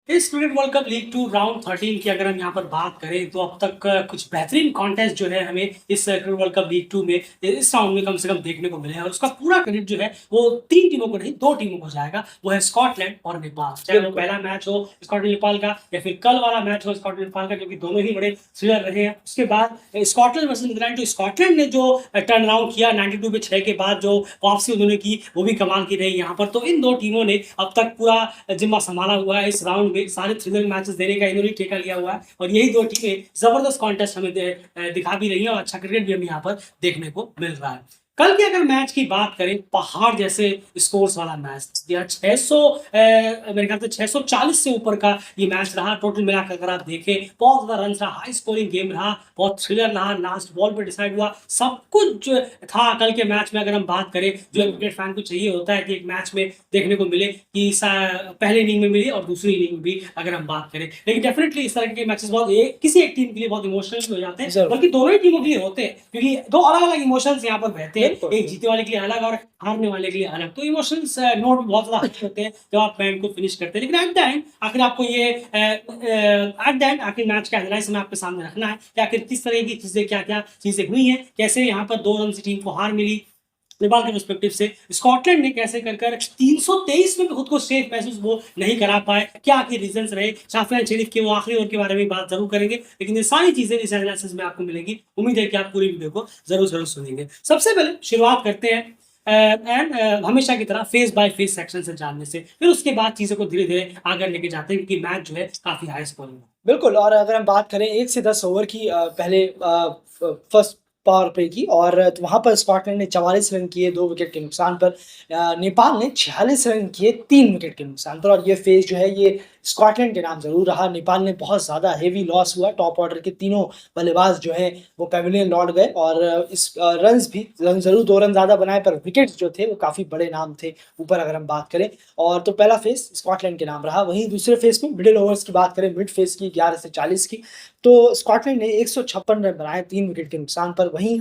इस cricket world cup league 2 round 13 की अगर हम यहाँ पर बात करें तो अब तक कुछ बेहतरीन कॉन्टेस्ट जो है हमें इस क्रिकेट वर्ल्ड कप लीग 2 में इस राउंड में कम से कम देखने को मिले हैं और उसका पूरा क्रेडिट जो है वो तीन टीमों को नहीं दो टीमों को जाएगा। वो है स्कॉटलैंड और नेपाल, चाहे वो पहला मैच हो स्कॉटलैंड नेपाल का या फिर कल वाला मैच हो स्कॉटलैंड नेपाल का, क्योंकि दोनों ही बड़े थ्रिलर रहे हैं। उसके बाद स्कॉटलैंड वर्सेस नीदरलैंड, जो स्कॉटलैंड ने जो टर्न अराउंड किया 92 पे 6 के बाद जो वापसी उन्होंने की वो भी कमाल की रही यहाँ पर। तो इन दो टीमों ने अब तक पूरा जिम्मा संभाला हुआ है इस राउंड में, सारे थ्रिलर मैचेस देने का इन्होंने ठेका लिया हुआ है और यही दो टीमें जबरदस्त कॉन्टेस्ट हमें दिखा भी रही है और अच्छा क्रिकेट भी हमें यहाँ पर देखने को मिल रहा है। कल की अगर मैच की बात करें, पहाड़ जैसे स्कोर्स वाला मैच दिया 600 मेरे ख्याल से 640 से ऊपर का ये मैच रहा। टोटल मिलाकर अगर आप देखें बहुत ज्यादा रन रहा, हाई स्कोरिंग गेम रहा, बहुत थ्रिलर रहा, लास्ट बॉल पे डिसाइड हुआ, सब कुछ था कल के मैच में। अगर हम बात करें जो क्रिकेट फैन को चाहिए होता है कि एक मैच में देखने को मिले कि पहले इनिंग में मिले और दूसरी इनिंग में भी अगर हम बात करें, लेकिन डेफिनेटली इस तरह के मैचेस बहुत किसी एक टीम के लिए बहुत इमोशनल हो जाते हैं, बल्कि दोनों ही टीमों के लिए होते हैं, क्योंकि दो अलग अलग इमोशंस यहाँ पर बहते हैं, एक जीतने वाले के लिए अलग और हारने वाले के लिए अलग। तो इमोशंस नोट बहुत ज्यादा अच्छे होते हैं जब आप मैच को फिनिश करते हैं, लेकिन एट द एंड आखिर आपको ये एट द एंड आखिर मैच का एनालाइसिस में आपके सामने रखना है कि आखिर किस तरह की चीजें क्या क्या चीजें हुई हैं, कैसे यहाँ पर 2 रन से टीम को हार मिली नेपाल के पर्सपेक्टिव से, स्कॉटलैंड ने कैसे कर 323 में भी खुद को सेफ महसूस वो नहीं करा पाए, क्या आखिर रीजंस रहे। शाफियान शरीफ के वो आखिरी ओवर के बारे में बात जरूर करेंगे, लेकिन ये सारी चीजें इस एनालिसिस में आपको मिलेंगी। उम्मीद है कि आप पूरी वीडियो को जरूर जरूर सुनेंगे। सबसे पहले शुरुआत करते हैं एंड हमेशा की तरह फेस बाय फेस सेक्शन से जानने से, फिर उसके बाद चीजों को धीरे धीरे आगे लेके जाते हैं क्योंकि मैच जो है काफी हाई स्कोरिंग है। बिल्कुल। और अगर हम बात करें 1 से 10 ओवर की पहले फर्स्ट पावर प्ले की, और तो वहाँ पर स्कॉटलैंड ने 44 रन किए 2 विकेट के नुकसान पर। नेपाल ने 46 रन किए 3 विकेट के नुकसान पर। और ये फेज जो है ये स्कॉटलैंड के नाम ज़रूर रहा। नेपाल ने बहुत ज़्यादा हेवी लॉस हुआ, टॉप ऑर्डर के तीनों बल्लेबाज जो हैं वो पैवेलियन लौट गए और इस रन्स भी ज़रूर 2 रन ज़्यादा बनाए, पर विकेट्स जो थे वो काफ़ी बड़े नाम थे ऊपर अगर हम बात करें। और तो पहला फेज स्कॉटलैंड के नाम रहा। वहीं दूसरे फेज में मिडिल ओवर्स की बात करें, मिड फेज की 11 से 40 की, तो स्कॉटलैंड ने 156 रन बनाए 3 विकेट के नुकसान पर। वहीं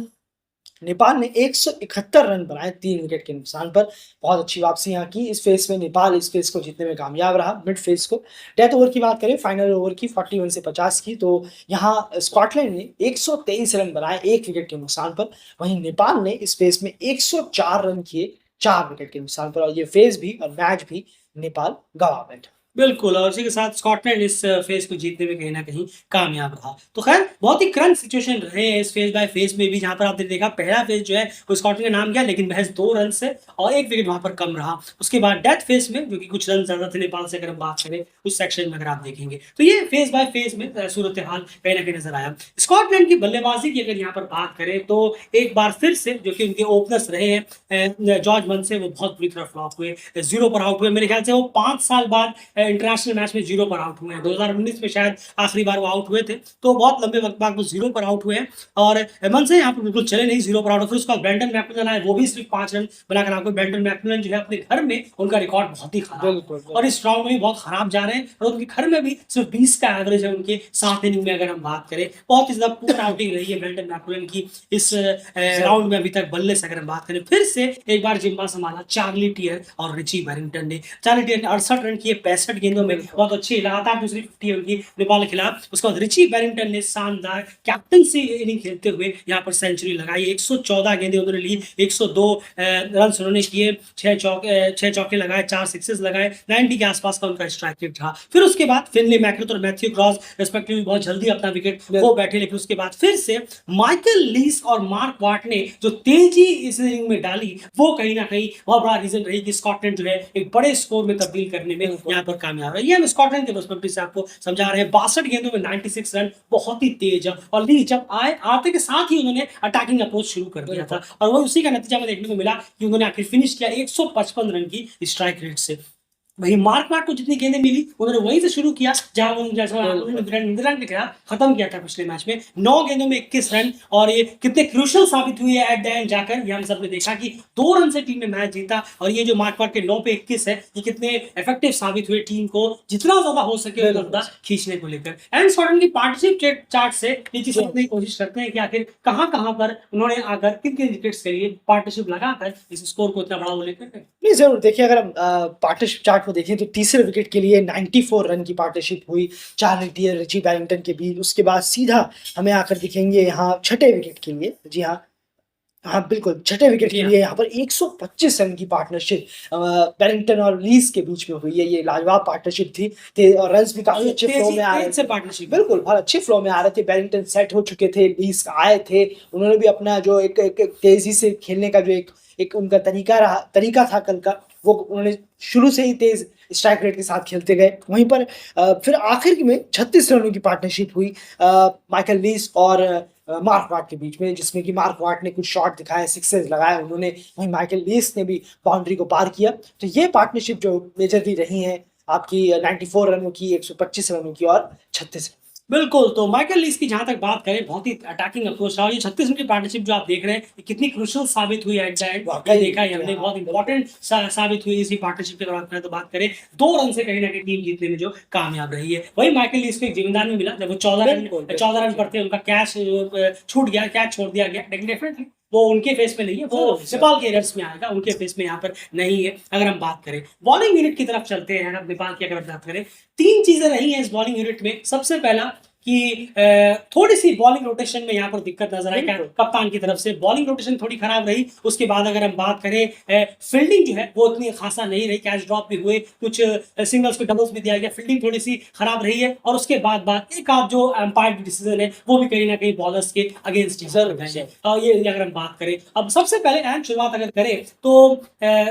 नेपाल ने 171 रन बनाए 3 विकेट के नुकसान पर। बहुत अच्छी वापसी यहाँ की इस फेज में। नेपाल इस फेज को जीतने में कामयाब रहा। मिड फेज को डेथ ओवर की बात करें, फाइनल ओवर की 41 से 50 की, तो यहाँ स्कॉटलैंड ने 123 रन बनाए 1 विकेट के नुकसान पर। वहीं नेपाल ने इस फेज में 104 रन किए 4 विकेट के नुकसान पर, और ये फेज भी और मैच भी नेपाल गंवा बैठा। बिल्कुल, और उसी के साथ स्कॉटलैंड इस फेज को जीतने में कहीं न कहीं कामयाब रहा। तो खैर बहुत ही क्रंच सिचुएशन रहे हैं इस फेज बाय फेज में भी, जहाँ पर आपने देखा पहला फेज जो है वो स्कॉटलैंड का नाम गया, लेकिन महज 2 रन से और 1 विकेट वहाँ पर कम रहा। उसके बाद डेथ फेज में जो कि कुछ रन ज़्यादा थे नेपाल से, अगर हम बात करें उस सेक्शन में अगर आप देखेंगे तो ये फेज बाय फेज में सूरत-ए-हाल कहीं न कहीं नज़र आया। स्कॉटलैंड की बल्लेबाजी की अगर यहाँ पर बात करें तो एक बार फिर से जो कि उनके ओपनर्स रहे हैं जॉर्ज मुंसे, वो बहुत बुरी तरह फ्लॉप हुए, 0 पर आउट हुए। मेरे ख्याल से वो 5 साल बाद इंटरनेशनल मैच में 0 पर आउट हुए हैं। 2019 में शायद आखिरी बार वो आउट हुए थे, तो बहुत लंबे वक्त बाद वो 0 पर आउट हुए हैं और मनसे यहाँ पर बिल्कुल चले नहीं 0 पर आउट। फिर उसका ब्रेंडन मैकमिलन आए, वो भी सिर्फ 5 रन बनाकर आपको। ब्रेंडन मैकमिलन जो है अपने घर में उनका रिकॉर्ड बहुत ही खराब और इस राउंड में भी बहुत खराब जा रहे हैं और उनके घर में भी सिर्फ 20 का एवरेज है उनके 7 इनिंग में अगर हम बात करें। बहुत ही ज्यादा पुअर आउटिंग रही है ब्रेंडन मैकमिलन की इस राउंड में अभी तक बल्ले से अगर हम बात करें। फिर से एक बार जिम्मा संभाला चार्ली टियर और रिची बैरिंगटन ने। चार्ली टियर ने 68 रन किए 65 गेंदों में, बहुत अच्छी लगातार दूसरी 50 उनकी नेपाल के खिलाफ। उसके बाद रिची बैरिंगटन ने शानदार कैप्टनसी इनिंग खेलते हुए यहाँ पर सेंचुरी लगाई। 114 गेंदें उन्होंने ली, 102 रन उन्होंने किए, 6 चौके लगाए, 4 सिक्सेस लगाए, 90 के आसपास का उनका स्ट्राइक रेट था। फिर उसके बाद फिनले मैकग्राथ और मैथ्यू क्रॉस रेस्पेक्टिवली बहुत जल्दी अपना विकेट वो बैठे, लेकिन उसके बाद फिर से माइकल लीस और मार्क वाट ने जो तेजी इस इनिंग में डाली वो कहीं ना कहीं बहुत बड़ा रीजन रही कि स्कॉटलैंड जो है एक बड़े स्कोर में तब्दील करने में यहाँ पर कामयाब है। ये हम स्कॉटलैंड के पर्सपेक्टिव से आपको समझा रहे हैं। 62 गेंदों में 96 रन, बहुत ही तेज। और लीस जब आते के साथ ही उन्होंने अटैकिंग अप्रोच शुरू कर दिया था और वो उसी का नतीजा में देखने को मिला कि उन्होंने आखिर फिनिश किया 155 रन की स्ट्राइक रेट से। वही मार्क वाट को जितनी गेंदें मिली उन्होंने वहीं से शुरू किया जहां उन्होंने नीदरलैंड के खिलाफ खत्म किया था पिछले मैच में। 9 गेंदों में 21 रन, और ये कितने क्रूशियल साबित हुई है एट द एंड जाकर। ये हम सब ने देखा कि 2 रन से टीम ने मैच जीता, और ये जो मार्क वाट के 9 पे 21 है ये कितने इफेक्टिव साबित हुए टीम को जितना ज्यादा हो सके उतना ज्यादा खींचने को लेकर। एंड स्कॉटलैंड की पार्टनरशिप चार्ट से ये चीज समझने की कोशिश करते हैं कि आखिर कहां कहां पर उन्होंने आकर किन किन विकेट्स के लिए पार्टनरशिप लगाकर इस स्कोर को इतना बड़ा वो लेकर। नहीं, ज़रूर देखिए, अगर हम पार्टनरशिप चार्ट में देखें तो तीसरे विकेट के लिए 94 रन की पार्टनरशिप हुई चार्ली डियर, रिची बैरिंगटन के बीच। उसके बाद सीधा हमें आकर दिखेंगे यहाँ छठे विकेट के लिए, जी हाँ, हाँ, बिल्कुल, छठे विकेट जी के हाँ। लिए यहाँ पर 125 रन की पार्टनरशिप बैरिंगटन और लीस के बीच में हुई है। ये लाजवाब पार्टनरशिप थी और रन्स भी काफ़ी अच्छे फ्लो में आ रहे तेज से थे। पार्टनरशिप। बिल्कुल, बहुत अच्छे फ्लो में आ रहे थे। बैरिंगटन सेट हो चुके थे, लीस आए थे, उन्होंने भी अपना जो एक एक एक तेज़ी से खेलने का जो एक एक उनका तरीका था कल का, वो उन्होंने शुरू से ही तेज़ स्ट्राइक रेट के साथ खेलते गए। वहीं पर फिर आखिर में 36 रनों की पार्टनरशिप हुई माइकल लीस और मार्क वाट के बीच में, जिसमें कि मार्क वाट ने कुछ शॉट दिखाए, सिक्सेस लगाए उन्होंने, वहीं माइकल लीस ने भी बाउंड्री को पार किया। तो ये पार्टनरशिप जो मेजरली रही है आपकी 94 रनों की, 125 रनों की और 36 रन। बिल्कुल, तो माइकल लीस की जहाँ तक बात करें, बहुत ही अटैकिंग अप्रोच रहा और ये 36 रन की पार्टनरशिप जो आप देख रहे हैं, ये कितनी क्रूशियल साबित हुई एट द एंड। ये वाक़ई, देखा है हमने, हाँ, बहुत इंपॉर्टेंट साबित हुई इसी पार्टनरशिप की अगर बात करें तो बात करें, 2 रन से कहीं न कहीं टीम जीतने में जो कामयाब रही है। वहीं माइकल लीस को एक जिम्मेदार भी मिला, जब वो 14 बिल्कुल, रन बिल्कुल। पर थे, उनका छूट गया, कैच छोड़ दिया गया, लेकिन डेफिनिटली वो उनके फेस में नहीं है, वो ज़रूर, ज़रूर। नेपाल के एरर्स में आएगा, उनके फेस में यहाँ पर नहीं है। अगर हम बात करें बॉलिंग यूनिट की तरफ चलते हैं, अगर नेपाल की अगर बात करें, 3 चीज़ें रही हैं इस बॉलिंग यूनिट में। सबसे पहला कि थोड़ी-सी बॉलिंग रोटेशन में यहाँ पर दिक्कत नज़र आई बिल्कुल। कप्तान की तरफ से, बॉलिंग रोटेशन थोड़ी खराब रही। उसके बाद अगर हम बात करें फील्डिंग जो है वो उतनी खासा नहीं रही, कैच ड्रॉप भी हुए, कुछ सिंगल्स को डबल्स भी दिया गया, फील्डिंग थोड़ी-सी खराब रही है और उसके बाद एक आध जो अंपायर डिसीजन है वो भी कहीं न कहीं बॉलर्स के अगेंस्ट ही ज़रूर, रहे हैं। ज़रूर। और ये अगर हम बात करें, अब सबसे पहले एंड शुरुआत अगर करें तो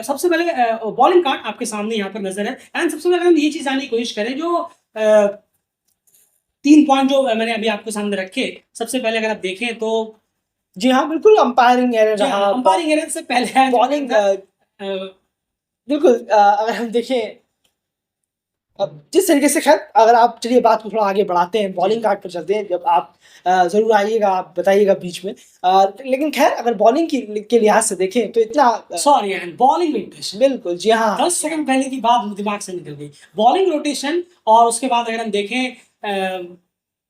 सबसे पहले बॉलिंग कार्ड आपके सामने यहाँ पर नज़र है एंड सबसे पहले हम ये चीज़ जानने की कोशिश करें जो 3 पॉइंट जो मैंने अभी आपके सामने रखे, सबसे पहले अगर आप देखें तो जी हाँ, बिल्कुल अंपायरिंग एरर जी हाँ, रहा, अंपायरिंग एरर से पहले बॉलिंग अ, बिल्कुल अगर हम देखें अब जिस तरीके से खैर अगर आप चलिए बात को थोड़ा आगे बढ़ाते हैं, बॉलिंग कार्ड पर चलते हैं, जब आप ज़रूर आइएगा, आप बताइएगा बीच में। लेकिन खैर अगर बॉलिंग की के लिहाज से देखें तो इतना सॉरी एंड बॉलिंग रोटेशन बिल्कुल, जी हाँ। 10 सेकंड पहले की बात दिमाग से निकल गई। बॉलिंग रोटेशन और उसके बाद अगर हम देखें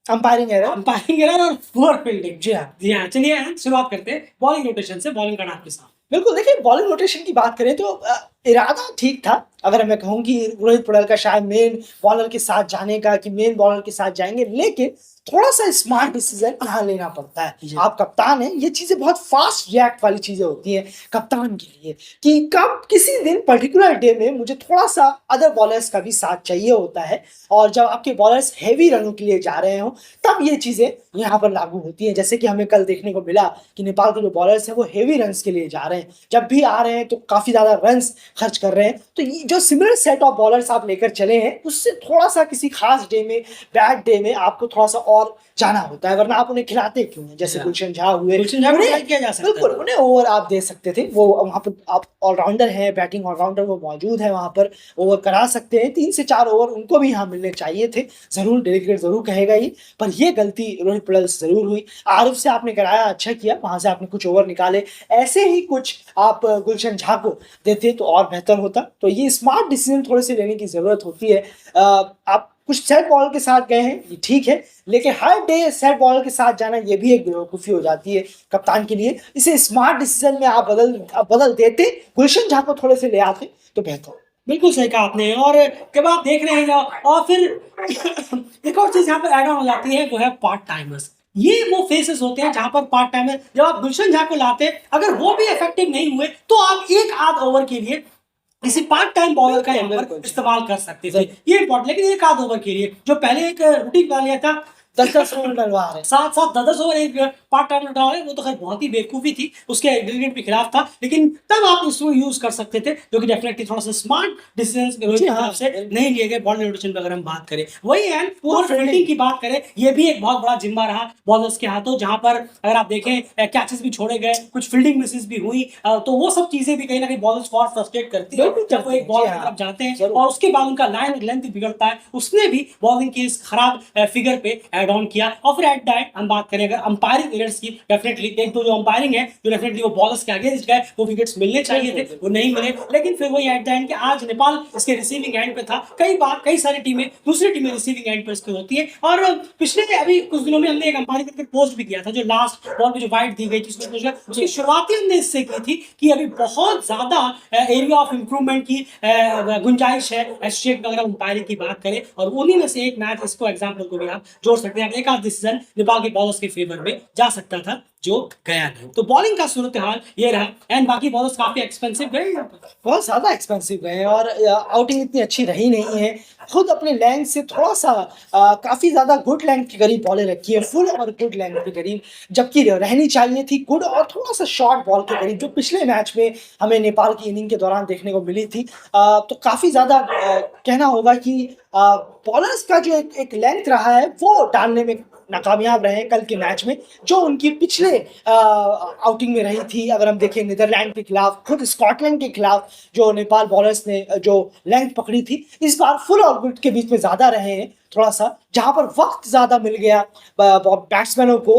अंपायरिंग एरर, अंपायरिंग एरर और पुअर फील्डिंग। जी हाँ। जी हाँ, चलिए शुरुआत करते हैं बॉलिंग रोटेशन से, बॉलिंग कार्ड आपके सामने। बिल्कुल, देखिए बॉलिंग रोटेशन की बात करें तो इरादा ठीक था। अगर मैं कहूँ कि रोहित पड़ल का शायद मेन बॉलर के साथ जाने का कि मेन बॉलर के साथ जाएँगे, लेकिन थोड़ा-सा स्मार्ट डिसीज़न यहाँ लेना पड़ता है। जी। आप कप्तान हैं, ये चीज़ें बहुत फ़ास्ट रिएक्ट वाली चीज़ें होती हैं कप्तान के लिए कि कब किसी दिन पर्टिकुलर डे में मुझे थोड़ा-सा अदर बॉलर्स का भी साथ चाहिए होता है और जब आपके बॉलर्स हेवी रनों के लिए जा रहे हों, तब ये चीज़ें यहाँ पर लागू होती हैं। जैसे कि हमें कल देखने को मिला कि नेपाल के जो बॉलर्स हैं, वो हेवी रन्स के लिए जा रहे हैं। जब भी आ रहे हैं, तो काफ़ी ज़्यादा रन्स खर्च कर रहे हैं। तो ये जो सिमिलर सेट ऑफ बॉलर्स आप लेकर चले हैं, उससे थोड़ा-सा किसी खास डे में, बैड डे में आपको थोड़ा-सा और जाना होता है, वरना आप उन्हें खिलाते क्यों हैं? जैसे गुलशन झा हुए, गुलशन झा को उन्हें ट्राई किया जा सकता बिल्कुल, है। उन्हें ओवर आप दे सकते थे। वो वहाँ पर आप ऑलराउंडर हैं, बैटिंग ऑलराउंडर वो मौजूद है वहाँ पर, ओवर करा सकते हैं। 3 से 4 ओवर उनको भी यहाँ मिलने चाहिए थे। ज़रूर डेलीगेट ज़रूर कहेगा ये, पर ये गलती रोहित पड़ल से ज़रूर हुई। आरिफ से आपने कराया, अच्छा किया, वहाँ से आपने कुछ ओवर निकाले। ऐसे ही कुछ आप गुलशन झा को देते तो और बेहतर होता। तो ये स्मार्ट डिसीज़न थोड़े-से लेने की ज़रूरत होती है। आप कुछ सेट बॉलर के साथ गए हैं, ये ठीक है, लेकिन हर डे सेट बॉलर के साथ जाना ये भी एक बेवकूफ़ी हो जाती है कप्तान के लिए। इसे स्मार्ट डिसीज़न में आप बदल देते, गुलशन झा को थोड़े से ले आते तो बेहतर होता। बिल्कुल सही कहा आपने और जब आप देख रहे हैं और फिर एक और चीज़ यहाँ पर ऐड ऑन हो जाती है, वो है पार्ट टाइमर्स। ये वो फेसेस होते हैं जहाँ पर पार्ट टाइमर जब आप गुलशन झा को लाते हैं, अगर वो भी इफेक्टिव नहीं हुए, तो आप एक आध ओवर के लिए किसी पार्ट टाइम बॉलर का यहाँ पर बिल्कुल। इस्तेमाल कर सकते थे। ये इम्पोर्टेंट, लेकिन एक आध ओवर के लिए जो पहले एक रूटीन बना लिया था 10-10 रन डलवा रहे हैं। 7-7 10-10 ओवर एक पार्ट टाइम डाला है, वो तो खैर बहुत ही बेवकूफ़ी थी, उसके एग्रीगेट के खिलाफ था, लेकिन तब आप इसको यूज़ कर सकते थे, जो कि डेफिनेटली थोड़ा-सा स्मार्ट डिसीजंस रोहित जी की हाँ, तरफ से बिल्कुल। नहीं लिए गए बॉलिंग रोटेशन पे अगर हम बात करें। वही एंड पुअर फील्डिंग की बात करें, ये भी एक बहुत बड़ा जिम्मा रहा बॉलर्स के हाथों, जहाँ पर अगर आप देखें कैचेस भी छोड़े गए, कुछ फील्डिंग मिसेस भी हुई, तो वो सब चीज़ें भी कहीं न कहीं बॉलर्स को और फ्रस्ट्रेट करती है, बिल्कुल जब वो करती एक हैं, बॉल जी की हाँ, तरफ जाते हैं ज़रूर। और उसके बाद उनका लाइन लेंथ बिगड़ता है, उसने भी बॉलिंग की इस खराब फिगर पे स्ट्राइक डाउन किया और फिर एट द एंड हम बात करें अगर अंपायरिंग एरर्स की, डेफिनेटली एक तो जो अंपायरिंग है जो डेफिनेटली वो बॉलर्स के अगेंस्ट गए, वो विकेट्स मिलने चाहिए थे, वो नहीं मिले। लेकिन फिर वही एट द एंड कि आज नेपाल इसके रिसीविंग एंड पे था। कई बार कई सारी टीमें, दूसरी टीमें रिसीविंग एंड पर इसकी होती है। और पिछले अभी कुछ दिनों में हमने एक अंपायरिंग क्रिकेट पोस्ट भी किया था, जो लास्ट बॉल पे जो वाइड दी गई थी उसकी शुरुआती हमने इससे की थी कि अभी बहुत ज्यादा एरिया ऑफ इंप्रूवमेंट की गुंजाइश है एसोसिएट अगर अंपायरिंग की बात करें। और उन्हीं में से एक मैच, इसको एग्जाम्पल को भी आप जोड़ सकते हैं, एक आध डिसीजन नेपाल के बॉलर्स के फेवर में जा सकता था जो गया नहीं। तो बॉलिंग का सूरत हाल ये रहा। एंड बाकी बॉलर्स काफी एक्सपेंसिव गए यहाँ पर, बहुत ज़्यादा एक्सपेंसिव गए हैं और आउटिंग इतनी अच्छी रही नहीं है। खुद अपने लेंथ से थोड़ा सा काफ़ी ज़्यादा गुड लेंथ के करीब बॉलें रखी है, फुल और गुड लेंथ के करीब, जबकि रहनी चाहिए थी गुड और थोड़ा सा शॉर्ट बॉल के करीब, जो पिछले मैच में हमें नेपाल की इनिंग के दौरान देखने को मिली थी। तो काफ़ी ज़्यादा कहना होगा कि बॉलर्स का जो एक लेंथ रहा है वो डालने में नाकामयाब रहे कल के मैच में, जो उनकी पिछले आउटिंग में रही थी। अगर हम देखें नीदरलैंड के खिलाफ, खुद स्कॉटलैंड के खिलाफ जो नेपाल बॉलर्स ने जो लेंथ पकड़ी थी, इस बार फुल और गुड के बीच में ज़्यादा रहे हैं थोड़ा सा, जहां पर वक्त ज़्यादा मिल गया बैट्समैनों को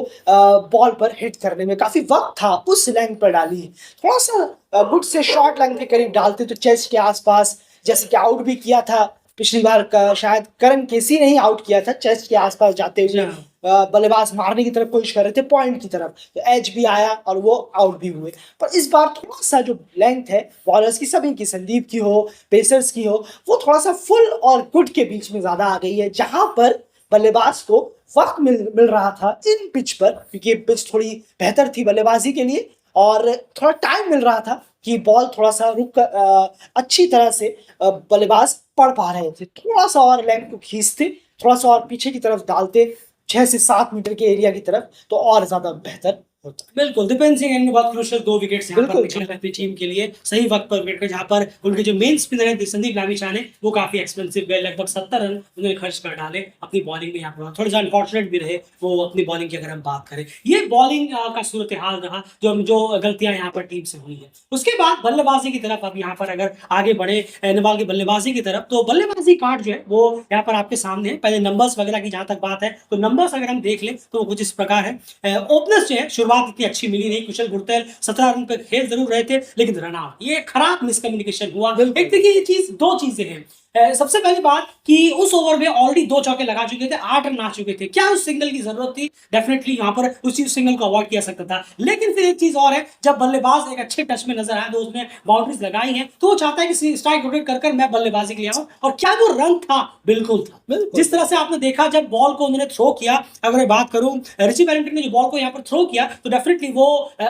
बॉल पर हिट करने में। काफ़ी वक्त था उस लेंथ पर डाली है, थोड़ा सा गुड से शॉर्ट लेंथ के करीब डालते तो चेस्ट के आसपास, जैसे कि आउट भी किया था पिछली बार का, शायद करण केसी ने ही आउट किया था, चेस्ट के आसपास जाते हुए बल्लेबाज मारने की तरफ कोशिश कर रहे थे, पॉइंट की तरफ, तो एज भी आया और वो आउट भी हुए। पर इस बार थोड़ा सा जो लेंथ है बॉलर्स की, सभी की, संदीप की हो, पेसर्स की हो, वो थोड़ा सा फुल और गुड के बीच में ज़्यादा आ गई है, जहां पर बल्लेबाज को वक्त मिल रहा था इन पिच पर, क्योंकि पिच थोड़ी बेहतर थी बल्लेबाजी के लिए और थोड़ा टाइम मिल रहा था कि बॉल थोड़ा सा रुक कर अच्छी तरह से बल्लेबाज पढ़ पा रहे थे। थोड़ा सा और लेंथ को खींचते, थोड़ा सा और पीछे की तरफ डालते 6 से 7 मीटर के एरिया की तरफ, तो और ज्यादा बेहतर होता। बिल्कुल दीपेन सिंह ने बहुत क्रूशियल 2 विकेट्स यहाँ पर बिल्कुल। निकाले अपनी टीम के लिए, सही वक्त पर विकेट, जहाँ पर उनके जो मेन स्पिनर है संदीप लामिछाने ने, वो काफी एक्सपेंसिव गए, लगभग 70 रन उन्होंने खर्च कर डाले अपनी बॉलिंग में। यहाँ पर थोड़े सा अनफॉर्चुनेट भी रहे वो अपनी बॉलिंग की अगर हम बात करें। ये बॉलिंग का सूरत हाल रहा जो गलतियां यहाँ पर टीम से हुई है। उसके बाद बल्लेबाजी की तरफ अब यहाँ पर अगर आगे बढ़े नेपाल की बल्लेबाजी की तरफ, तो बल्लेबाजी कार्ड जो है वो यहाँ पर आपके सामने है। पहले नंबर्स वगैरह की जहां तक बात है, तो नंबर्स अगर हम देख लें तो कुछ इस प्रकार है। ओपनर्स जो है शुरुआत इतनी अच्छी मिली नहीं, कुशल गुरतेल 17 रन पर खेल जरूर रहे थे, लेकिन रन आउट, ये खराब मिसकम्युनिकेशन हुआ। एक देखिए ये चीज, दो चीजें हैं। सबसे पहली बात कि उस ओवर में ऑलरेडी 2 चौके लगा चुके थे, 8 रन आ चुके थे। क्या उस सिग्नल की जरूरत थी? डेफिनेटली यहाँ पर उसी सिग्नल को अवॉइड किया सकता था। लेकिन फिर एक चीज और है, जब बल्लेबाज एक अच्छे टच में नजर आया, तो उसने बाउंड्रीज लगाई हैं, तो वो चाहता है कि स्ट्राइक रोटेट कर मैं बल्लेबाजी के लिए आऊं। और क्या वो रन था? बिल्कुल था। जिस तरह से आपने देखा जब बॉल को उन्होंने थ्रो किया, अगर मैं बात करूं रिची वेलिंगटन ने जो बॉल को यहाँ पर थ्रो किया, तो डेफिनेटली वो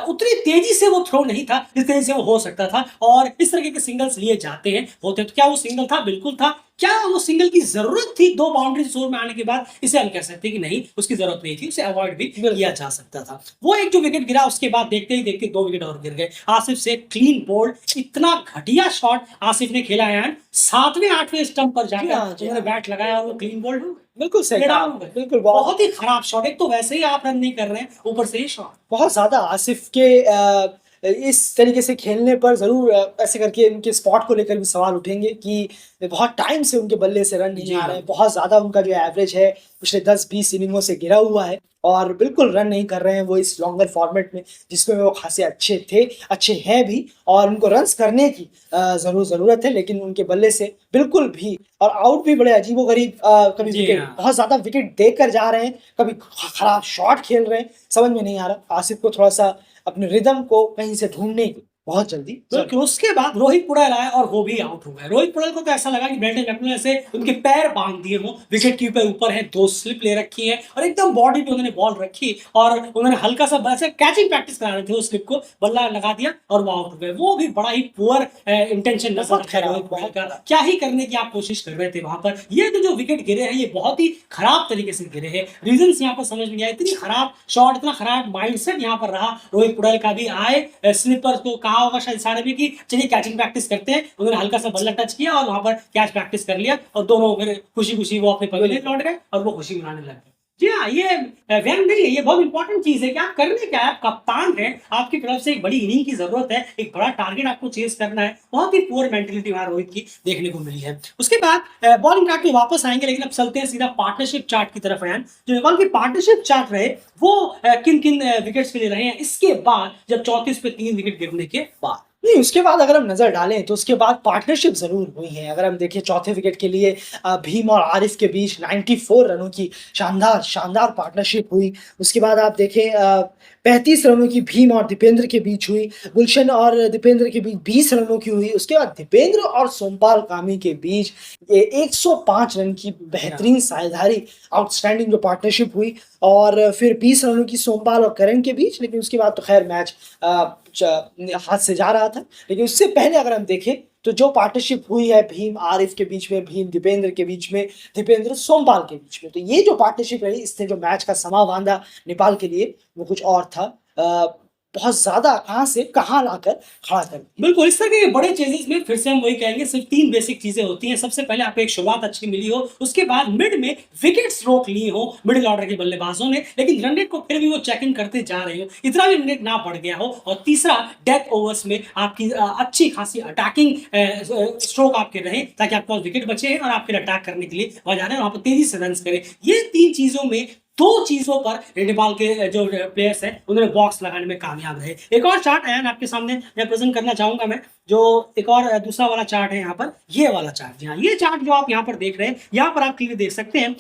उतनी तेजी से वो थ्रो नहीं था जिस तेजी से वो हो सकता था। और इस तरह के सिंगल्स लिए जाते हैं, होते, तो क्या वो सिंगल था? बिल्कुल था। क्या वो सिंगल की जरूरत थी 2 बाउंड्रीज ओवर में आने के बाद? इसे हम कह सकते हैं कि नहीं, उसकी जरूरत नहीं थी, उसे अवॉइड भी किया जा सकता था। वो एक जो विकेट गिरा, उसके बाद देखते ही देखते 2 विकेट और गिर गए। आसिफ से क्लीन बोल्ड, इतना घटिया शॉट आसिफ ने खेला है, 7वें 8वें स्टंप पर जाकर उन्होंने बैट लगाया और वो क्लीन बोल्ड। बिल्कुल सही कहा, बिल्कुल बहुत ही खराब शॉट। एक तो वैसे ही आप रन नहीं कर रहे हैं, ऊपर से ही शॉट बहुत ज्यादा आसिफ के इस तरीके से खेलने पर जरूर ऐसे करके उनके स्पॉट को लेकर भी सवाल उठेंगे कि बहुत टाइम से उनके बल्ले से रन नहीं आ रहे हैं। बहुत ज्यादा उनका जो एवरेज है पिछले 10-20 इनिंगों से गिरा हुआ है और बिल्कुल रन नहीं कर रहे हैं वो इस लॉन्गर फॉर्मेट में, जिसमें वो खासे अच्छे थे, अच्छे हैं भी, और उनको रन्स करने की ज़रूरत है, लेकिन उनके बल्ले से बिल्कुल भी, और आउट भी बड़े अजीबोगरीब, कभी विकेट बहुत ज़्यादा विकेट देकर जा रहे हैं, कभी खराब शॉट खेल रहे हैं, समझ में नहीं आ रहा। आसिफ को थोड़ा सा अपने रिदम को कहीं से ढूंढने की बहुत जल्दी। तो उसके बाद रोहित पुड़ेल आया और वो भी आउट हो गए। रोहित पुड़ेल को तो ऐसा लगा कि ब्रेंडन मैकनम से उनके पैर बांध दिए हो, विकेट कीपर ऊपर है, 2 स्लिप ले रखी है और एकदम बॉडी पे उन्होंने बॉल रखी और उन्होंने हल्का सा ऐसे कैचिंग प्रैक्टिस करा रहे थे, उस स्लिप को बल्ला लगा दिया और वो आउट हो गए। वो भी बड़ा ही पुअर इंटेंशन नजर है रोहित पुड़ेल का, क्या ही करने की आप कोशिश कर रहे थे वहां पर। ये जो विकेट गिरे हैं ये बहुत ही खराब तरीके से गिरे हैं। रीजन यहाँ पर समझ में आया, इतनी खराब शॉट, इतना खराब माइंडसेट यहाँ पर रहा रोहित पुड़ेल का भी। आए स्लिपर को कहा होगा शायद सारे भी कि चलिए कैचिंग प्रैक्टिस करते हैं, उन्होंने हल्का सा बल्ला टच किया और वहां पर कैच प्रैक्टिस कर लिया और दोनों फिर खुशी खुशी वो अपने पवेलियन लौट गए और वो खुशी मनाने लग गए। जी हाँ, ये व्यंग नहीं है, ये बहुत इंपॉर्टेंट चीज़ है कि आप करने क्या है, आप कप्तान हैं, आपकी तरफ से एक बड़ी इनिंग की ज़रूरत है, एक बड़ा टारगेट आपको चेज़ करना है। बहुत ही पुअर मेंटालिटी वहाँ रोहित की देखने को मिली है। उसके बाद बॉलिंग कार्ड पे वापस आएँगे, लेकिन अब चलते हैं सीधा पार्टनरशिप चार्ट की तरफ अयान। जो नेपाल की पार्टनरशिप चार्ट रहे, वो किन-किन विकेट्स के लिए रहे हैं, इसके बाद जब 34 पे 3 विकेट गिरने के बाद। नहीं, उसके बाद अगर हम नज़र डालें तो उसके बाद पार्टनरशिप ज़रूर हुई है। अगर हम देखें चौथे विकेट के लिए भीम और आरिफ के बीच 94 रनों की शानदार पार्टनरशिप हुई। उसके बाद आप देखें 35 रनों की भीम और दीपेंद्र के बीच हुई। गुलशन और दीपेंद्र के बीच 20 रनों की हुई। उसके बाद दीपेंद्र और सोमपाल कामी के बीच 105 रन की बेहतरीन साझेदारी, आउटस्टैंडिंग जो पार्टनरशिप हुई। और फिर 20 रनों की सोमपाल और करण के बीच, लेकिन उसके बाद तो खैर मैच हाथ से जा रहा था। लेकिन उससे पहले अगर हम देखें तो जो पार्टनरशिप हुई है भीम आरिफ के बीच में, भीम दीपेंद्र के बीच में, दीपेंद्र सोमपाल के बीच में, तो ये जो पार्टनरशिप रही, इसने जो मैच का समा बांधा नेपाल के लिए, वो कुछ और था। बहुत ज़्यादा कहाँ से कहाँ लाकर खड़ा कर दिया। बिल्कुल, इस तरह के बड़े चेंजेस में फिर से हम वही कहेंगे, सिर्फ 3 बेसिक चीज़ें होती हैं। सबसे पहले आपको एक शुरुआत अच्छी मिली हो, उसके बाद मिड में विकेट्स रोक लिए हो मिडल ऑर्डर के बल्लेबाजों ने, लेकिन रन रेट को फिर भी वो चेक इन करते जा रहे हो, इतना भी रन रेट ना बढ़ गया हो। और तीसरा, डेथ ओवर्स में आपकी अच्छी खासी अटैकिंग स्ट्रोक आपके रहे, ताकि आपके पास विकेट बचे और आप फिर अटैक करने के लिए वहाँ जा रहे हैं, वहाँ पर तेज़ी से रन्स करें। ये 3 चीज़ों में 2 चीज़ों पर नेपाल के जो प्लेयर्स हैं, उन्होंने बॉक्स लगाने में कामयाब रहे। एक और चार्ट अयान आपके सामने मैं प्रेज़ेंट करना चाहूँगा मैं, जो एक और दूसरा वाला चार्ट है यहाँ पर, ये वाला चार्ट। जी हाँ, ये चार्ट जो आप यहाँ पर देख रहे हैं, यहाँ पर आप क्लियर देख सकते हैं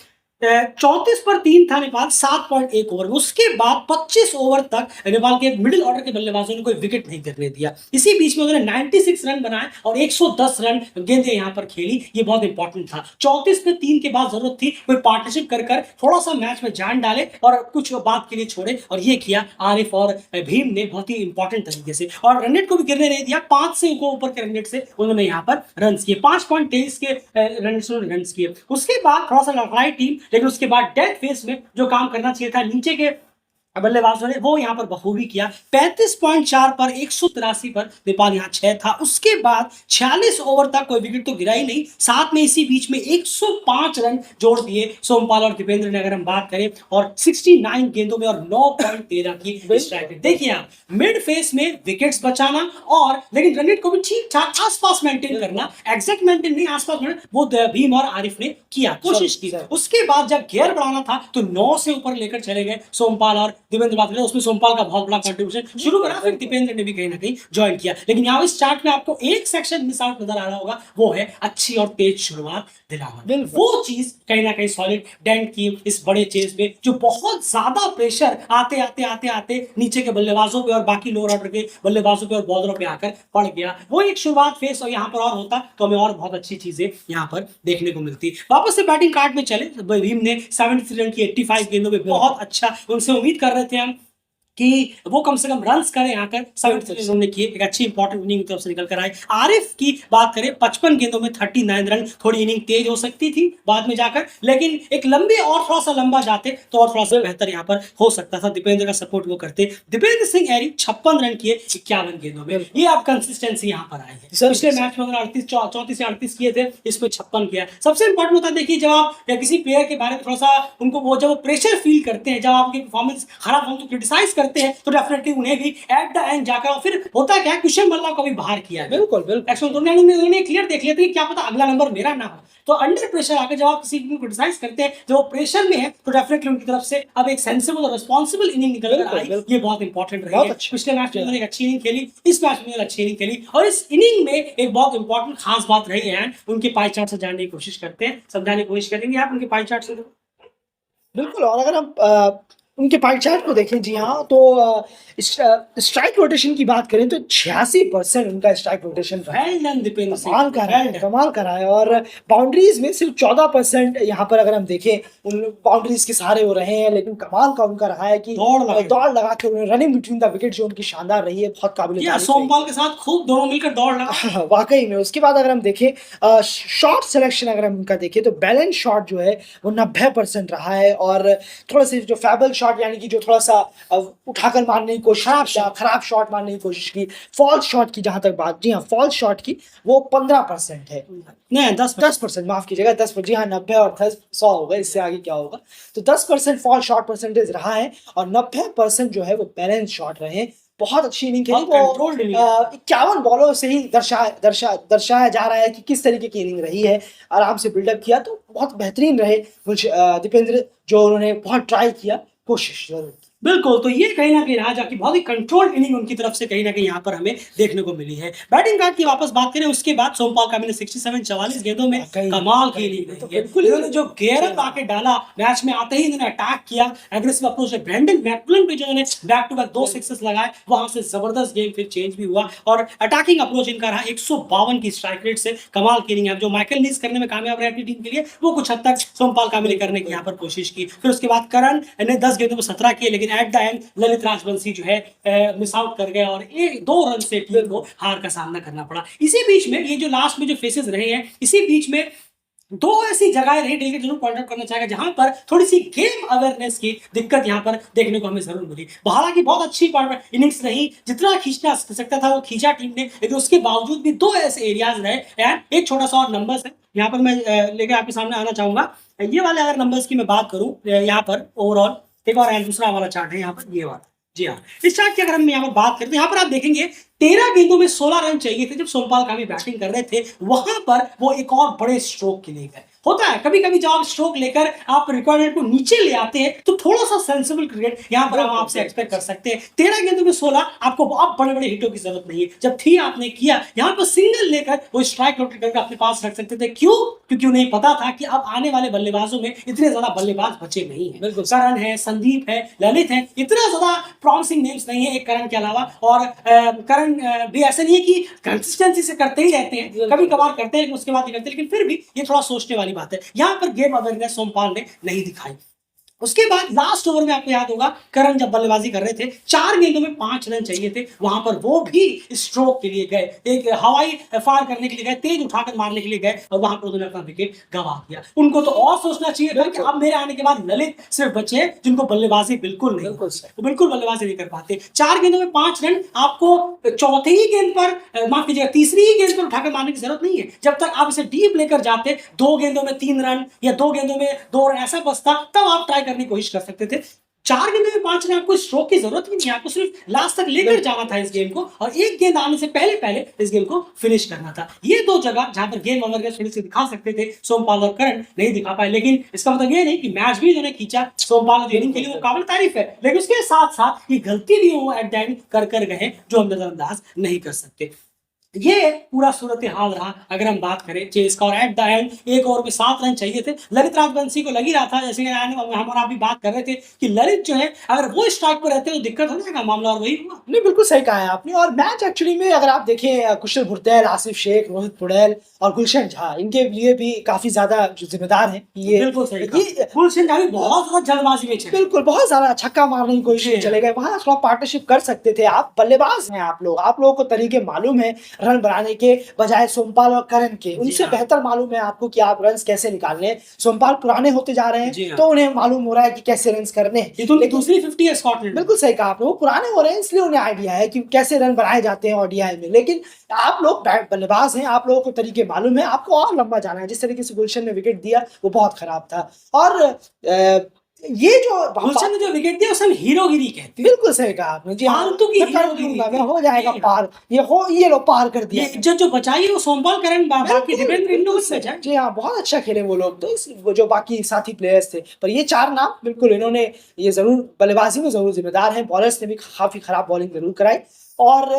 34 पर 3 था नेपाल 7.1 ओवर में। उसके बाद 25 ओवर तक नेपाल के मिडिल ऑर्डर के बल्लेबाजों ने कोई विकेट नहीं गिरने दिया। इसी बीच में उन्होंने 96 रन बनाए और 110 रन गेंदें यहाँ पर खेली। ये बहुत इंपॉर्टेंट था। 34 पे 3 के बाद जरूरत थी कोई पार्टनरशिप कर थोड़ा सा मैच में जान डाले और कुछ बात के लिए छोड़े, और ये किया आरिफ और भीम ने बहुत ही इंपॉर्टेंट तरीके से। और रन रेट को भी गिरने नहीं दिया, 5 से ऊपर के रन रेट से उन्होंने यहाँ पर रन किए, 5.23 के रन किए। उसके बाद थोड़ा सा लड़खड़ाई टीम, लेकिन उसके बाद डेथ फेस में जो काम करना चाहिए था नीचे के बल्लेबाजों ने, वो यहाँ पर बखूबी किया। 35.4 पर 183 पर नेपाल यहाँ 6 था। उसके बाद 46 ओवर तक कोई विकेट तो गिरा ही नहीं, साथ में इसी बीच में 105 रन जोड़ दिए सोमपाल और दीपेंद्र ने, अगर हम बात करें, और 69 गेंदों में और 9.13 की स्ट्राइक रेट। देखिए आप, मिड फेस में विकेट्स बचाना और लेकिन रन रेट को भी ठीक ठाक आसपास मेंटेन करना, एग्जैक्ट मेंटेन नहीं, आसपास में, वो भीम और आरिफ ने किया, कोशिश की। उसके बाद जब गियर बढ़ाना था तो 9 से ऊपर लेकर चले गए सोमपाल और दीपेंद्र बात करें, उसमें सोमपाल का बहुत बड़ा कंट्रीब्यूशन शुरू करा, फिर दीपेंद्र ने भी कहीं ना कहीं ज्वाइन किया। लेकिन यहाँ इस चार्ट में आपको एक सेक्शन मिस आउट नजर आ रहा होगा, वो है अच्छी और तेज शुरुआत दिलाना। वो चीज कहीं ना कहीं सॉलिड डेंट की इस बड़े चेज में, जो बहुत ज्यादा प्रेशर आते आते आते आते नीचे के बल्लेबाजों पे और बाकी लोअर ऑर्डर के बल्लेबाजों पे और बॉलरों पे आकर पड़ गया। वो एक शुरुआत फेस और यहाँ पर और होता तो हमें और बहुत अच्छी चीजें यहाँ पर देखने को मिलती। वापस से बैटिंग कार्ड में चले, भीम ने 73 रन की 85 गेंदों में बहुत अच्छा, उनसे उम्मीद कर रहे थे हम कि वो कम से कम रन्स करें, यहाँ कर 73 रन किए, एक अच्छी इंपॉर्टेंट इनिंग की तरफ से निकल कर आए। आरिफ की बात करें, 55 गेंदों में 39 रन, थोड़ी इनिंग तेज हो सकती थी बाद में जाकर, लेकिन एक लंबी और थोड़ा सा लंबा जाते तो और थोड़ा सा बेहतर यहाँ पर हो सकता था। दीपेंद्र का सपोर्ट वो करते। दीपेंद्र सिंह एरी 56 रन किए 51 गेंदों में, ये आप कंसिस्टेंसी यहाँ पर आई है। पिछले मैच में अगर 34 या 38 किए थे, इसमें 56 किया। सबसे इंपॉर्टेंट होता है, देखिए जब आप किसी प्लेयर के बारे में थोड़ा सा उनको वो जब प्रेशर फील करते हैं, जब आपकी परफॉर्मेंस खराब हो तो क्रिटिसाइज करते हैं, तो डेफिनेटली उन्हें भी एट द एंड जाकर, और फिर होता है क्या, क्वेश्चन मल्ला को भी बाहर किया है। बिल्कुल एक्शन तो उन्होंने क्लियर देख लिया था कि क्या पता अगला नंबर मेरा ना हो। तो अंडर प्रेशर आकर जब आप किसी को क्रिटिसाइज करते हैं, जब वो प्रेशर में है, तो डेफिनेटली उनकी तरफ से अब एक सेंसिबल और रिस्पांसिबल इनिंग निकल कर आई, ये बहुत इंपॉर्टेंट रही है। पिछले मैच में उन्होंने एक अच्छी इनिंग खेली, इस मैच में अच्छी इनिंग खेली, और इस इनिंग में एक बहुत इंपॉर्टेंट खास बात रही है, उनके पाई चार्ट से जानने की कोशिश करते हैं, समझाने की कोशिश करेंगे आप उनके पाई चार्ट से। बिल्कुल, और अगर हम उनके पाई चार्ट को देखें, जी हाँ, तो स्ट्राइक रोटेशन की बात करें तो 86% उनका स्ट्राइक रोटेशन कमाल का रहा है। और बाउंड्रीज में सिर्फ 14% यहाँ पर अगर हम देखें, उन बाउंड्रीज के सहारे वो रहे हैं, लेकिन कमाल का उनका रहा है कि दौड़ लगा के रनिंग बिटवीन द विकेट जो उनकी शानदार रही है, बहुत काबिल। सोमपाल के साथ खूब दोनों मिलकर दौड़ लगा वाकई में। उसके बाद अगर हम देखें शॉट सिलेक्शन, अगर हम उनका देखें तो बैलेंस शॉट जो है वो 90% रहा है, और थोड़ा सा जो फैबल शॉट शॉट यानी कि जो थोड़ा-सा उठाकर मारने की कोशिश खराब शॉट मारने की कोशिश की, फॉल्स शॉट की जहाँ तक बात, जी हाँ, फॉल्स शॉट की वो 15% है। नहीं 10% 10% माफ़ कीजिएगा 10 जी हाँ, 90 और 10 100 हो गए, इससे आगे क्या होगा? तो 10% फॉल शॉट परसेंटेज रहा है और 90% जो है वो बैलेंस शॉट रहे हैं। बहुत अच्छी इनिंग खेली बहुत वो कंट्रोल्ड इनिंग 51 बॉलों से ही दर्शाया जा रहा है कि किस तरीके की इनिंग रही है। आराम से बिल्डअप किया तो बहुत बेहतरीन रहे कुछ दीपेंद्र, जो उन्होंने बहुत ट्राई किया, कोशिश ज़रूर की। बिल्कुल, तो ये कहीं न कहीं रहा जाके बहुत ही कंट्रोल्ड इनिंग उनकी तरफ से कहीं न कहीं यहाँ पर हमें देखने को मिली है। बैटिंग कार्ड की वापस बात करें उसके बाद सोमपाल कामी ने 67 44 गेंदों में वाक़ई, कमाल की वाक़ई, इनिंग ये तो रही है। बिल्कुल ही इन्होंने जो गेयरअप आके डाला मैच में आते ही इन्होंने अटैक किया, एग्रेसिव अप्रोच से ब्रेंडन मैकलम पे जो इन्होंने बैक टू बैक 2 सिक्सेस लगाए, वहाँ से जबरदस्त गेम फिर चेंज भी हुआ और अटैकिंग अप्रोच इनका रहा 152 की स्ट्राइक रेट से कमाल की इनिंग है। जो माइकल लीज करने में कामयाब रहे अपनी टीम के लिए, वो कुछ हद तक सोमपाल कामी ने करने की यहाँ पर कोशिश की। फिर उसके बाद करण ने 10 गेंदों में 17 किए, लेकिन at the end Lalit Rajvanshi जो है मिस आउट कर गए और 2 रन से टीम को हार का सामना करना पड़ा। इसी बीच में ये जो लास्ट में जो फेसेस रहे हैं, इसी बीच में 2 ऐसी जगहें रही डेविड जरूर पॉइंट आउट करना चाहेगा जहां पर थोड़ी-सी गेम अवेयरनेस की दिक्कत यहां पर देखने को हमें ज़रूर मिली। हालाँकि बहुत अच्छी इनिंग्स रही, जितना खींचना सकता था वो खींचा टीम ने, लेकिन उसके बावजूद भी 2 ऐसे एरियाज़ रहे एंड एक छोटा-सा और नंबर्स है, यहाँ पर मैं लेके आपके सामने आना चाहूँगा। ये वाले अगर नंबर्स की मैं बात करूँ यहाँ पर ओवरऑल एक और दूसरा वाला चार्ट है यहाँ पर ये वाला। जी हाँ, इस चार्ट की अगर हम यहाँ पर बात करें तो यहाँ पर आप देखेंगे 13 गेंदों में 16 रन चाहिए थे जब सोमपाल कामी बैटिंग कर रहे थे, वहां पर वो एक और बड़े स्ट्रोक के लिए गए। होता है कभी-कभी जब आप स्ट्रोक लेकर आप रिक्वायरमेंट को नीचे ले आते हैं तो थोड़ा-सा सेंसिबल क्रिकेट यहाँ पर हम आपसे एक्सपेक्ट कर सकते हैं। 13 गेंदों में 16 आपको बहुत बड़े-बड़े हिटों की जरूरत नहीं है। जब 3 आपने किया, यहाँ पर सिंगल लेकर वो स्ट्राइक आउट करके अपने पास रख सकते थे। क्यों? क्योंकि उन्हें पता था कि अब आने वाले बल्लेबाजों में इतने ज्यादा बल्लेबाज बचे नहीं है। बिल्कुल। करण है, संदीप है, ललित है, इतना ज्यादा प्रॉमिसिंग नेम्स नहीं है एक करण के अलावा। और करण भी ऐसा नहीं है कि कंसिस्टेंसी से करते ही रहते हैं, कभी कभार करते हैं लेकिन उसके बाद नहीं करते, लेकिन फिर भी ये थोड़ा सोचने वाली बात है। यहाँ पर गेम अवेयरनेस सोमपाल ने नहीं दिखाई। उसके बाद लास्ट ओवर में आपको याद होगा करण जब बल्लेबाजी कर रहे थे, 4 गेंदों में 5 रन चाहिए थे, वहां पर वो भी स्ट्रोक के लिए गए, एक हवाई फायर करने के लिए गए, तेज उठाकर मारने के लिए गए और वहां पर उन्होंने अपना विकेट गंवा दिया। उनको तो और सोचना चाहिए था कि अब मेरे आने के बाद ललित सिर्फ बचे जिनको बल्लेबाजी बिल्कुल नहीं, वो बिल्कुल बल्लेबाजी नहीं कर पाते। 4 गेंदों में 5 रन आपको चौथी ही गेंद पर माफ कीजिएगा तीसरी ही गेंद पर उठाकर मारने की जरूरत नहीं है। जब तक आप इसे डीप लेकर जाते, 2 गेंदों में 3 रन या 2 गेंदों में 2 रन ऐसा बचता, तब आप ट्राई करने की कोशिश कर सकते थे। 4 गेंदों में 5 रन, आपको स्ट्रोक की जरूरत ही नहीं, आपको सिर्फ लास्ट तक लेकर जाना था इस गेम को और एक गेंद आने से पहले इस गेम को फिनिश करना था। ये 2 जगह जहां पर गेम अवेयरनेस थोड़ी सी दिखा सकते थे, सोमपाल और करण नहीं दिखा पाए। लेकिन इसका मतलब ये नहीं कि मैच भी उन्होंने खींचा, सोमपाल ने इनिंग के लिए वो काबिल तारीफ है, लेकिन उसके साथ साथ ये गलती भी वो एट द एंड कर गए जो हम नजरअंदाज नहीं कर सकते। ये पूरा सूरत हाल रहा अगर हम बात करें चेस का। और एट द एंड एक ओवर में 7 रन चाहिए थे। ललित राजवंशी को लग ही रहा था, जैसे हम और आप भी बात कर रहे थे कि ललित जो है अगर वो स्ट्राइक पर रहते तो दिक्कत हो जाएगा मामला, और वही हुआ। नहीं, बिल्कुल सही कहा है आपने। और मैच एक्चुअली में अगर आप देखें कुशल भुरतेल, आसिफ शेख, रोहित पुड़ैल और गुलशन झा, इनके लिए भी काफी ज्यादा जो जिम्मेदार हैं ये बिल्कुल सही कहा। गुलशन झा भी बहुत ज्यादा जल्दबाजी में चले। बिल्कुल बहुत ज्यादा छक्का मारने की कोशिश में चले गए, वहां थोड़ा पार्टनरशिप कर सकते थे। आप बल्लेबाज हैं, आप लोगों को तरीके मालूम है रन बनाने के, बजाय सोमपाल और करण के उनसे बेहतर मालूम है आपको कि आप रन कैसे निकालने हैं। सोमपाल पुराने होते जा रहे हैं तो उन्हें मालूम हो रहा है कि कैसे रन करने हैं। लेकिन दूसरी 50 है स्कॉटलैंड। बिल्कुल सही कहा आपने, वो पुराने हो रहे हैं इसलिए उन्हें आइडिया है कि कैसे रन बनाए जाते हैं ओडीआई में। लेकिन आप लोग बल्लेबाज हैं, आप लोगों को तरीके मालूम है, आपको और लंबा जाना है। जिस तरीके से गुलशन ने विकेट दिया वो बहुत खराब था। और ये जो गुलशन ने जो विकेट दिया उसे हम हीरोगिरी कहते हैं। बिल्कुल सही कहा आपने। जी हाँ, फालतू की हीरोगिरी, मैं हो जाएगा पार, ये लो पार कर दिया। ये इज्जत जो बचाई है वो सोमपाल करण बाकी दीपेंद्र इन लोगों से बचाई। जी हाँ, बहुत अच्छा खेले वो लोग, तो वो जो बाकी साथी प्लेयर्स थे। पर ये 4 नाम बिल्कुल इन्होंने ये जरूर बल्लेबाजी में जरूर जिम्मेदार हैं। बॉलर्स ने भी काफी खराब बॉलिंग जरूर कराई। और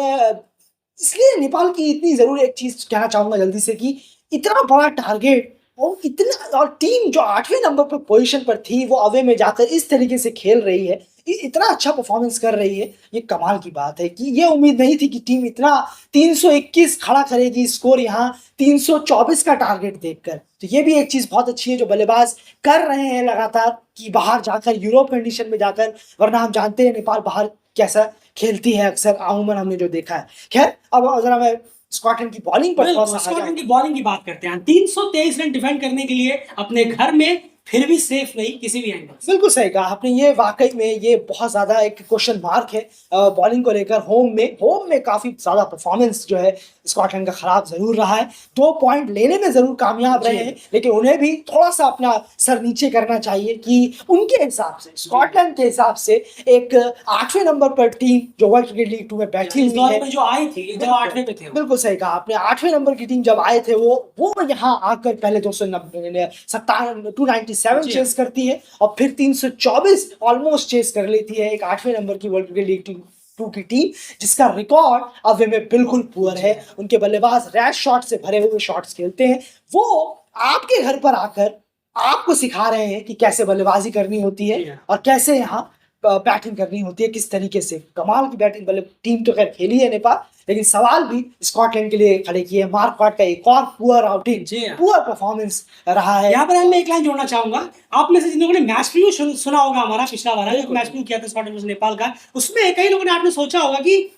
इसलिए नेपाल की इतनी जरूर एक चीज कहना चाहूंगा जल्दी से कि इतना बड़ा टारगेट और इतना, और टीम जो 8वें नंबर पर पोजीशन पर थी वो अवे में जाकर इस तरीके से खेल रही है, इतना अच्छा परफॉर्मेंस कर रही है, ये कमाल की बात है। कि ये उम्मीद नहीं थी कि टीम इतना 321 खड़ा करेगी स्कोर, यहाँ 324 का टारगेट देखकर। तो ये भी एक चीज बहुत अच्छी है जो बल्लेबाज कर रहे हैं लगातार कि बाहर जाकर यूरोप कंडीशन में जाकर, वरना हम जानते हैं नेपाल बाहर कैसा खेलती है अक्सर, अमूमन हमने जो देखा है। खैर अब जरा मैं स्कॉटलैंड की बॉलिंग पर स्कॉटलैंड की बॉलिंग की बात करते हैं। 323 रन डिफेंड करने के लिए अपने घर में फिर भी सेफ नहीं किसी भी एंगल से। बिल्कुल सही कहा आपने। ये वाकई में ये बहुत ज़्यादा एक क्वेश्चन मार्क है बॉलिंग को लेकर। होम में काफ़ी ज़्यादा परफॉर्मेंस जो है स्कॉटलैंड का ख़राब ज़रूर रहा है। 2 पॉइंट लेने में ज़रूर कामयाब रहे जी। हैं, लेकिन उन्हें भी थोड़ा-सा अपना सर नीचे करना चाहिए कि उनके हिसाब से, स्कॉटलैंड के हिसाब से एक 8वें नंबर पर टीम जो वर्ल्ड क्रिकेट लीग 2 में बैठी इस हुई दौर है। में जो आई थी जब 8वें पे थे वो। बिल्कुल सही कहा आपने। 8वें नंबर की टीम जब आए थे वो यहाँ आकर पहले 297 जी। चेस करती है और फिर 324 ऑलमोस्ट चेस कर लेती है एक 8वें नंबर की वर्ल्ड क्रिकेट लीग टीम 2 की टीम, जिसका रिकॉर्ड अवे में बिल्कुल पुअर है। उनके बल्लेबाज रैश शॉट से भरे हुए शॉट्स खेलते हैं। वो आपके घर पर आकर आपको सिखा रहे हैं कि कैसे बल्लेबाजी करनी होती है जी हाँ। और कैसे यहाँ बैटिंग करनी होती है, किस तरीके से। कमाल की बैटिंग टीम तो खैर खेली है नेपाल, लेकिन सवाल भी स्कॉटलैंड के लिए खड़े किए। मार्कवाट का एक और पुअर आउटिंग, जी हाँ। पुअर परफॉर्मेंस रहा है। यहाँ पर मैं एक लाइन जोड़ना चाहूंगा। आप में से जिन लोगों ने मैच प्रीव्यू सुना होगा हमारा पिछला वाला जो मैच प्रीव्यू किया था स्कॉटलैंड वर्सेस नेपाल का, उसमें कई लोगों ने आपने सोचा होगा कि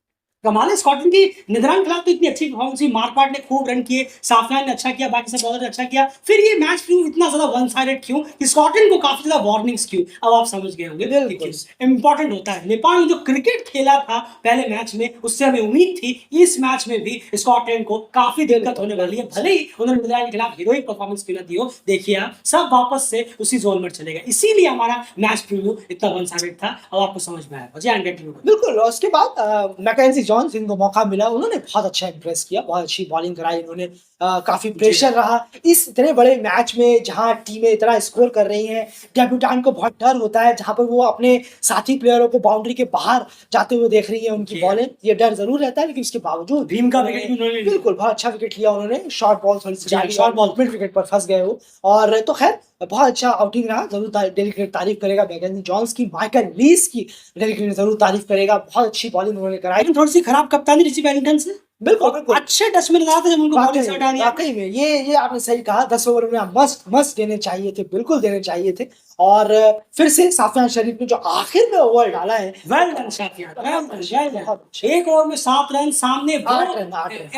कमाल है स्कॉटलैंड की नीदरलैंड के खिलाफ तो इतनी अच्छी परफॉर्मेंस हुई, मार्कवाट ने खूब रन किए, साफलाइन ने अच्छा किया, बाकी सब बॉलर ने अच्छा किया, फिर ये मैच प्रीव्यू इतना ज्यादा वन साइडेड क्यों, कि स्कॉटलैंड को काफी ज्यादा वार्निंग्स क्यों। अब आप समझ गए होंगे कि बिल्कुल। क्यों इंपॉर्टेंट होता है। नेपाल ने जो क्रिकेट खेला था पहले मैच में, उससे हमें उम्मीद थी इस मैच में भी स्कॉटलैंड को काफी दिक्कत होने वाली है। भले ही उन्होंने नीदरलैंड के खिलाफ हीरोइक परफॉर्मेंस क्यों ना दी हो, देखिए आप सब वापस से उसी जोन में चले गए। इसीलिए हमारा मैच प्रीव्यू इतना वन साइडेड था। अब आपको समझ में आया। जी एंड बिल्कुल। और उसके बाद मैकेंजी जॉन्स, जिनको मौका मिला, उन्होंने बहुत अच्छा इंप्रेस किया, बहुत अच्छी बॉलिंग कराई उन्होंने। काफी प्रेशर रहा इस इतने बड़े मैच में जहां टीमें इतना स्कोर कर रही हैं। डेब्यूटेंट को बहुत डर होता है जहां पर वो अपने साथी प्लेयरों को बाउंड्री के बाहर जाते हुए देख रही है उनकी जी। बॉलें। ये डर जरूर रहता है, लेकिन इसके बावजूद भीम का विकेट भी उन्होंने लिया। बिल्कुल बहुत अच्छा विकेट लिया उन्होंने। शॉर्ट बॉल थोड़ी सी जी, डाली, शॉर्ट बॉल। मिड विकेट पर फंस गए वो। और तो खैर बहुत अच्छा आउटिंग रहा। जरूर डेली क्रिकेट तारीफ करेगा मैकेंजी जॉन्स की। माइकल लीस की डेली क्रिकेट जरूर तारीफ करेगा। बहुत अच्छी बॉलिंग उन्होंने कराई। लेकिन थोड़ी सी खराब कप्तानी रिची वेलिंगटन से। बिल्कुल बिल्कुल। अच्छे टच में लगा था जब उनको बॉलिंग से हटा दिया। वाकई में ये आपने सही कहा। 10 ओवर में मस्ट देने चाहिए थे, बिल्कुल देने चाहिए थे। और फिर से साफियान शरीफ ने जो आखिर में ओवर डाला है, well done Sufiyan, well done, well done. बहुत अच्छा। एक ओवर में 7 रन, सामने वो 8 रन, 8 रन।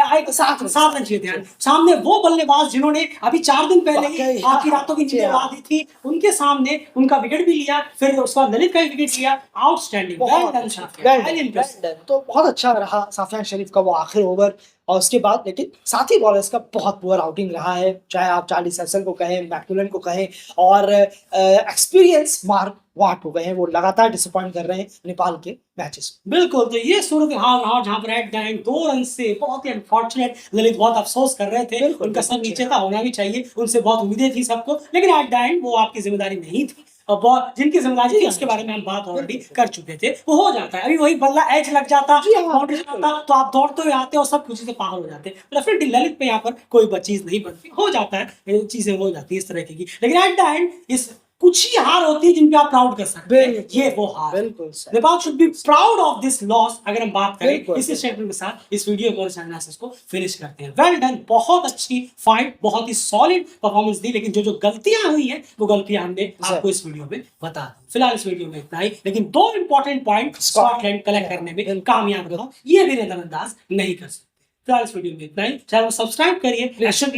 7 रन चाहिए थे यार। सामने वो बल्लेबाज जिन्होंने अभी 4 दिन पहले ही वाकई, आखिरी रातों की नींदें उड़ा दी थी, उनके सामने उनका विकेट भी लिया, फिर उसके बाद ललित का भी विकेट लिया। Outstanding, well done Sufiyan, highly impressive. तो बहुत अच्छा रहा साफियान शरीफ का वो आखिर ओवर। और उसके बाद लेकिन साथी बॉलर्स का बहुत पुअर आउटिंग रहा है, चाहे आप चार्ली सेक्सन को कहें, मैकुलन को कहें, और एक्सपीरियंस मार्क वाट हो गए हैं। वो लगातार डिसअपॉइंट कर रहे हैं नेपाल के मैचेस। बिल्कुल। तो ये सूरत हाल रहा जहां पर एट द एंड 2 रन से बहुत ही अनफॉर्चुनेट, ललित बहुत अफसोस कर रहे थे। बिल्कुल, उनका सर बिल्कुल। नीचे था, होना भी चाहिए, उनसे बहुत उम्मीदें थी सबको, लेकिन एट द एंड वो आपकी जिम्मेदारी नहीं थी। और बहुत जिनकी जिम्मेदारी थी उसके बारे में हम बात ऑलरेडी कर चुके थे। वो हो जाता है। अभी वही बल्ला एज लग जाता, जी हाँ, बाउंड्री से जाता, तो आप दौड़ते हुए आते और सब खुशी से पागल हो जाते। डेफिनेटली ललित पे यहाँ पर कोई चीज नहीं बनती, हो जाता है, चीजें हो जाती है इस तरह की। लेकिन एट द एंड इस कुछ ही हार होती है जिन पे आप प्राउड कर सकते हैं। बिल्कुल, ये वो हार है। बिल्कुल सही। Nepal should be proud of this loss. अगर हम बात करें बिल्कुल, इसी स्टेटमेंट के साथ इस वीडियो को एनालिसिस को फिनिश करते हैं। वेल डन, बहुत अच्छी फाइट, बहुत ही सॉलिड परफॉर्मेंस दी, लेकिन जो गलतियां हुई हैं वो गलतियां हमने आपको इस वीडियो में बता दी। फिलहाल इस वीडियो में इतना ही, लेकिन 2 इंपॉर्टेंट पॉइंट स्कॉटलैंड कलेक्ट करने में कामयाब रहा, ये भी नजरअंदाज नहीं कर सकते। फिलहाल इस वीडियो में इतना ही। चैनल को सब्सक्राइब करिए,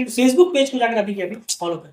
फेसबुक पेज को जाकर अभी फॉलो करें।